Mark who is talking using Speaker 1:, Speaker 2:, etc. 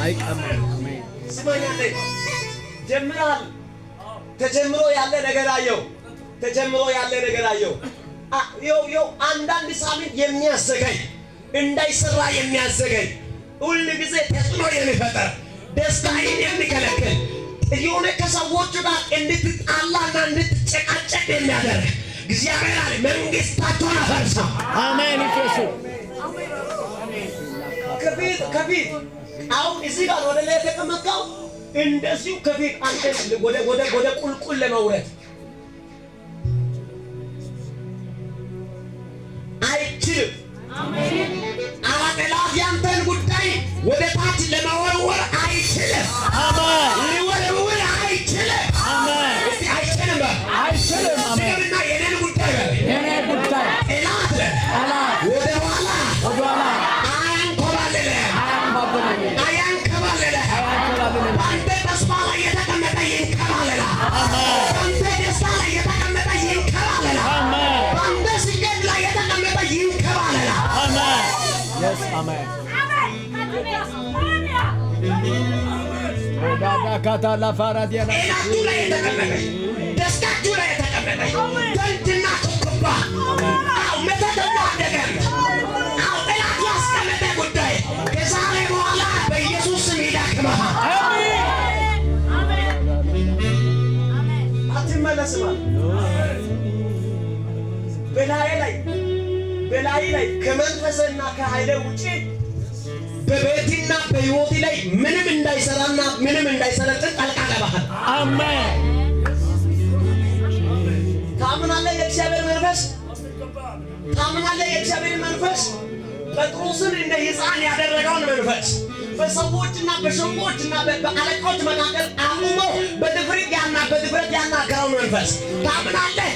Speaker 1: አይቀርም። አሜን።
Speaker 2: ስማኛለ ጀምራል። ተጀምሮ ያለ ነገር አየው። ተጀምሮ ያለ ነገር አየው። ዮ አንዳንድ ሳምንት የሚያዘገይ እንዳይሰራ የሚያዘገይ ሁሉ ጊዜ ተጽዕኖ የሚፈጠር ደስታዬን የሚከለክል የሆነ ከሰዎች ጋር እንድትጣላና እንድትጨቃጨቅ የሚያደርግ እግዚአብሔር አለ መንግስታቸውን አፈርሰው።
Speaker 1: አሜን። ኢየሱስ
Speaker 2: ከፊት አሁን እዚህ ጋር ወደ ላይ የተቀመጠው እንደዚሁ ከፊት አንተ ወደ ቁልቁል ለመውረድ አይችልም። አሜን። ጠላት ያንተን ጉዳይ ወደ ታች ለመወርወር አይችልም። አሜን። ሊወረውር አይችልም። አሜን። እስቲ አይችልም።
Speaker 1: አይችልም። አሜን።
Speaker 2: እና የኔን ጉዳይ ጠላት ወደ ኋላ አያንከባልል። በአንተ ተስፋ ላይ የተቀመጠ ይንከባልላል። በአንተ ደስታ ላይ የተቀመጠ ይንከባልላል። በአንተ ስኬት ላይ የተቀመጠ ይንከባልላል።
Speaker 1: Yes, amen.
Speaker 2: ጤናችሁ ላይ የተቀመጠ ደስታችሁ ላይ የተቀመጠ ደንትና ቱክባ መተተና ነገር ጠላት ያስቀመጠ ጉዳይ ከዛሬ በኋላ በኢየሱስ ስም ይዳክመሃል። አትመለስም። በላይ ላይ ከመንፈስና ከኃይል ውጪ በቤትና በሕይወት ላይ ምንም እንዳይሰራና ምንም እንዳይሰለጥን ጣልቃ ገባሃል።
Speaker 1: አሜን።
Speaker 2: ታምናለህ? የእግዚአብሔር መንፈስ ታምናለህ? የእግዚአብሔር መንፈስ ጴጥሮስን እንደ ሕፃን ያደረገውን መንፈስ በሰዎችና በሸንጎችና በአለቆች መካከል አቁሞ በድፍረት ያናገረውን መንፈስ ታምናለህ?